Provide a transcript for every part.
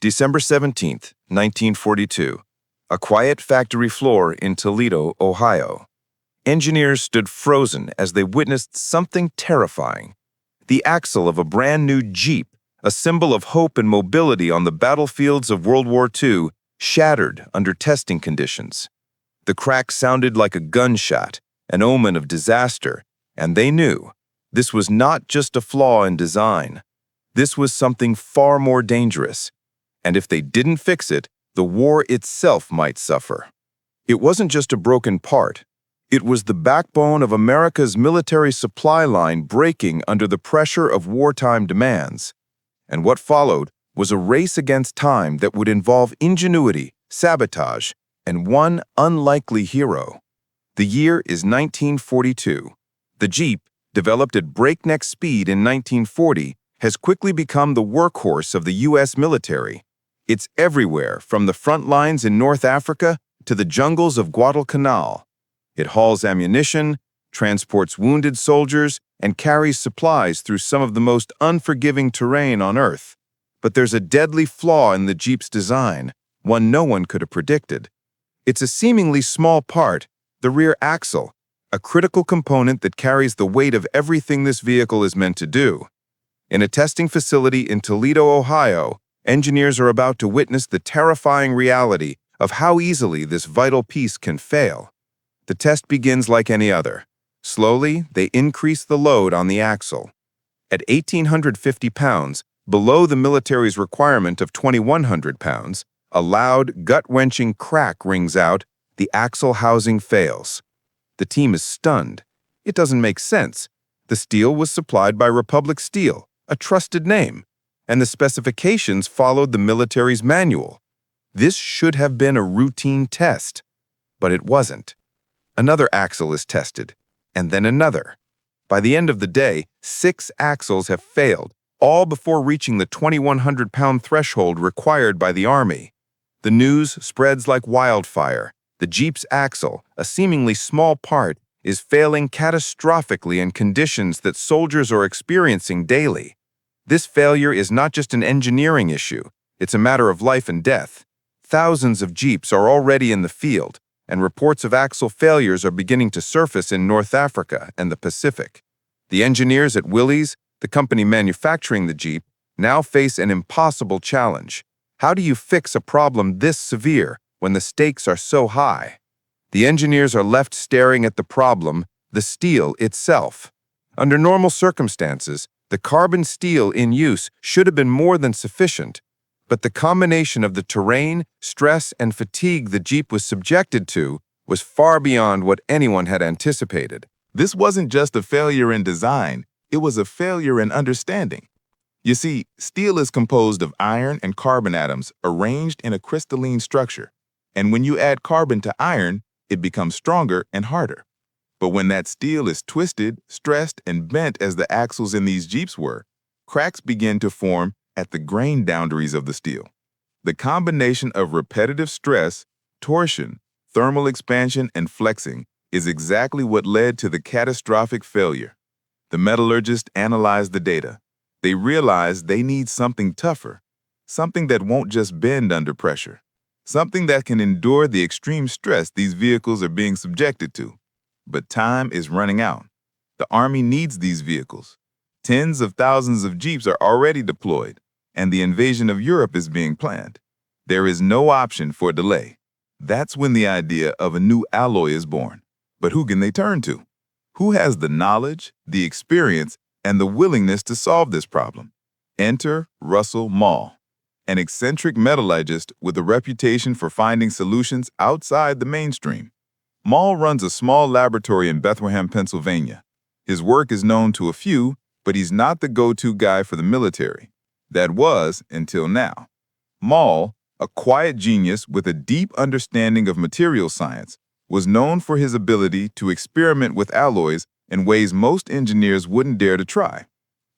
December 17, 1942. A quiet factory floor in Toledo, Ohio. Engineers stood frozen as they witnessed something terrifying. The axle of a brand new Jeep, a symbol of hope and mobility on the battlefields of World War II, shattered under testing conditions. The crack sounded like a gunshot, an omen of disaster, and they knew this was not just a flaw in design. This was something far more dangerous, and if they didn't fix it, the war itself might suffer. It wasn't just a broken part. It was the backbone of America's military supply line breaking under the pressure of wartime demands. And what followed was a race against time that would involve ingenuity, sabotage, and one unlikely hero. The year is 1942. The Jeep, developed at breakneck speed in 1940, has quickly become the workhorse of the U.S. military. It's everywhere, from the front lines in North Africa to the jungles of Guadalcanal. It hauls ammunition, transports wounded soldiers, and carries supplies through some of the most unforgiving terrain on Earth. But there's a deadly flaw in the Jeep's design, one no one could have predicted. It's a seemingly small part, the rear axle, a critical component that carries the weight of everything this vehicle is meant to do. In a testing facility in Toledo, Ohio, engineers are about to witness the terrifying reality of how easily this vital piece can fail. The test begins like any other. Slowly, they increase the load on the axle. At 1,850 pounds, below the military's requirement of 2,100 pounds, a loud, gut-wrenching crack rings out, the axle housing fails. The team is stunned. It doesn't make sense. The steel was supplied by Republic Steel, a trusted name, and the specifications followed the military's manual. This should have been a routine test, but it wasn't. Another axle is tested, and then another. By the end of the day, 6 axles have failed, all before reaching the 2,100-pound threshold required by the Army. The news spreads like wildfire. The Jeep's axle, a seemingly small part, is failing catastrophically in conditions that soldiers are experiencing daily. This failure is not just an engineering issue, it's a matter of life and death. Thousands of Jeeps are already in the field, and reports of axle failures are beginning to surface in North Africa and the Pacific. The engineers at Willys, the company manufacturing the Jeep, now face an impossible challenge. How do you fix a problem this severe when the stakes are so high? The engineers are left staring at the problem, the steel itself. Under normal circumstances, the carbon steel in use should have been more than sufficient, but the combination of the terrain, stress, and fatigue the Jeep was subjected to was far beyond what anyone had anticipated. This wasn't just a failure in design, it was a failure in understanding. You see, steel is composed of iron and carbon atoms arranged in a crystalline structure, and when you add carbon to iron, it becomes stronger and harder. But when that steel is twisted, stressed, and bent as the axles in these Jeeps were, cracks begin to form at the grain boundaries of the steel. The combination of repetitive stress, torsion, thermal expansion, and flexing is exactly what led to the catastrophic failure. The metallurgist analyzed the data. They realized they need something tougher, something that won't just bend under pressure, something that can endure the extreme stress these vehicles are being subjected to. But time is running out. The Army needs these vehicles. Tens of thousands of Jeeps are already deployed, and the invasion of Europe is being planned. There is no option for delay. That's when the idea of a new alloy is born. But who can they turn to? Who has the knowledge, the experience, and the willingness to solve this problem? Enter Russell Maul, an eccentric metallurgist with a reputation for finding solutions outside the mainstream. Maul runs a small laboratory in Bethlehem, Pennsylvania. His work is known to a few, but he's not the go-to guy for the military. That was until now. Maul, a quiet genius with a deep understanding of material science, was known for his ability to experiment with alloys in ways most engineers wouldn't dare to try.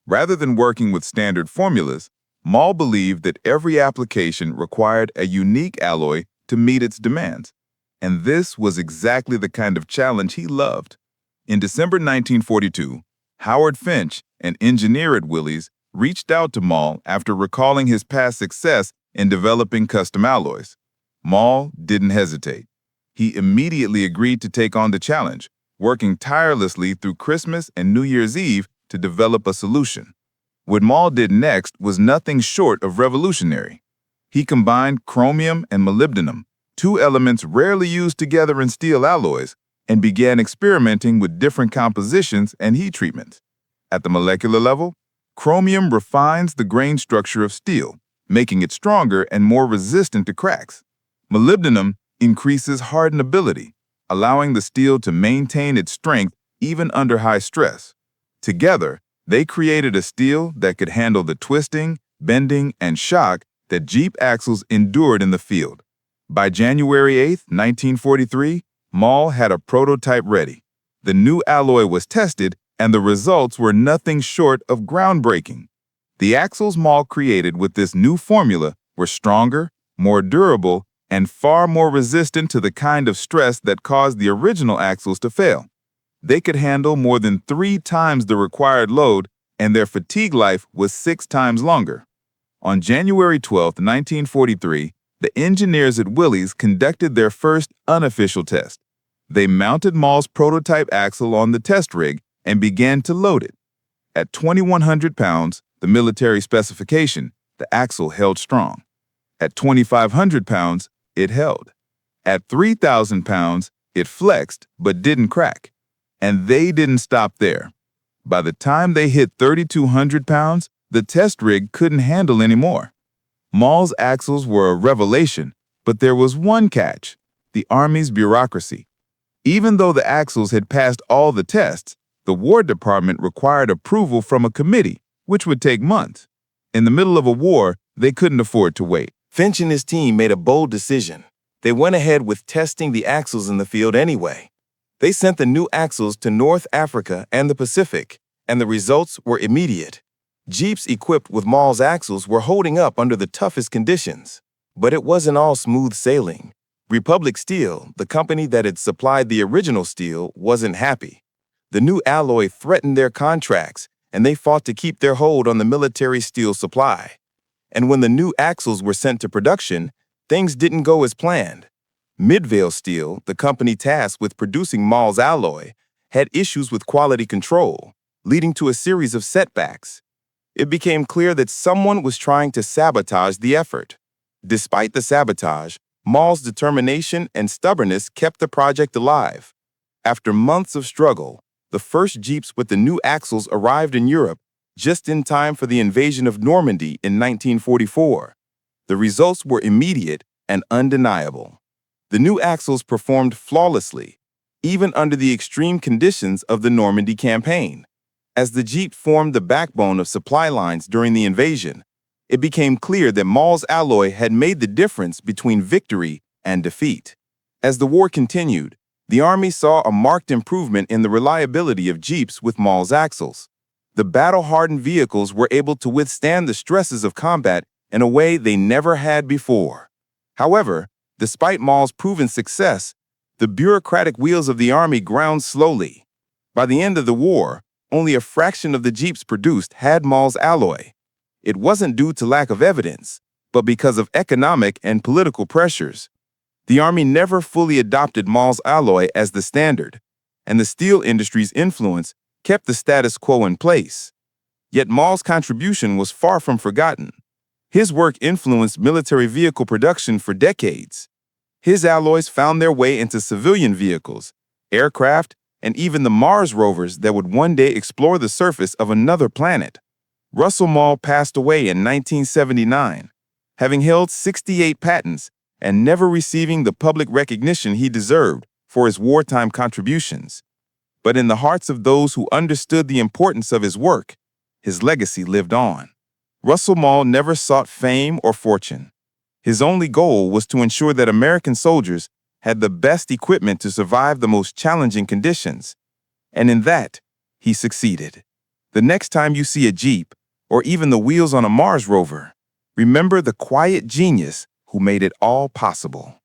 Rather than working with standard formulas, Maul believed that every application required a unique alloy to meet its demands. And this was exactly the kind of challenge he loved. In December 1942, Howard Finch, an engineer at Willys, reached out to Maul after recalling his past success in developing custom alloys. Maul didn't hesitate. He immediately agreed to take on the challenge, working tirelessly through Christmas and New Year's Eve to develop a solution. What Maul did next was nothing short of revolutionary. He combined chromium and molybdenum, two elements rarely used together in steel alloys, and began experimenting with different compositions and heat treatments. At the molecular level, chromium refines the grain structure of steel, making it stronger and more resistant to cracks. Molybdenum increases hardenability, allowing the steel to maintain its strength even under high stress. Together, they created a steel that could handle the twisting, bending, and shock that Jeep axles endured in the field. By January 8, 1943, Maul had a prototype ready. The new alloy was tested, and the results were nothing short of groundbreaking. The axles Maul created with this new formula were stronger, more durable, and far more resistant to the kind of stress that caused the original axles to fail. They could handle more than 3 times the required load, and their fatigue life was 6 times longer. On January 12, 1943, the engineers at Willys conducted their first unofficial test. They mounted Maul's prototype axle on the test rig and began to load it. At 2,100 pounds, the military specification, the axle held strong. At 2,500 pounds, it held. At 3,000 pounds, it flexed but didn't crack. And they didn't stop there. By the time they hit 3,200 pounds, the test rig couldn't handle anymore. Maul's axles were a revelation, but there was one catch: the Army's bureaucracy. Even though the axles had passed all the tests, the War Department required approval from a committee, which would take months. In the middle of a war, they couldn't afford to wait. Finch and his team made a bold decision. They went ahead with testing the axles in the field anyway. They sent the new axles to North Africa and the Pacific, and the results were immediate. Jeeps equipped with Maul's axles were holding up under the toughest conditions. But it wasn't all smooth sailing. Republic Steel, the company that had supplied the original steel, wasn't happy. The new alloy threatened their contracts, and they fought to keep their hold on the military steel supply. And when the new axles were sent to production, things didn't go as planned. Midvale Steel, the company tasked with producing Maul's alloy, had issues with quality control, leading to a series of setbacks. It became clear that someone was trying to sabotage the effort. Despite the sabotage, Maul's determination and stubbornness kept the project alive. After months of struggle, the first Jeeps with the new axles arrived in Europe just in time for the invasion of Normandy in 1944. The results were immediate and undeniable. The new axles performed flawlessly, even under the extreme conditions of the Normandy campaign. As the Jeep formed the backbone of supply lines during the invasion, it became clear that Maul's alloy had made the difference between victory and defeat. As the war continued, the Army saw a marked improvement in the reliability of Jeeps with Maul's axles. The battle-hardened vehicles were able to withstand the stresses of combat in a way they never had before. However, despite Maul's proven success, the bureaucratic wheels of the Army ground slowly. By the end of the war, only a fraction of the Jeeps produced had Maul's alloy. It wasn't due to lack of evidence, but because of economic and political pressures. The Army never fully adopted Maul's alloy as the standard, and the steel industry's influence kept the status quo in place. Yet Maul's contribution was far from forgotten. His work influenced military vehicle production for decades. His alloys found their way into civilian vehicles, aircraft, and even the Mars rovers that would one day explore the surface of another planet. Russell Maul passed away in 1979, having held 68 patents and never receiving the public recognition he deserved for his wartime contributions. But in the hearts of those who understood the importance of his work, his legacy lived on. Russell Maul never sought fame or fortune. His only goal was to ensure that American soldiers had the best equipment to survive the most challenging conditions. And in that, he succeeded. The next time you see a Jeep, or even the wheels on a Mars rover, remember the quiet genius who made it all possible.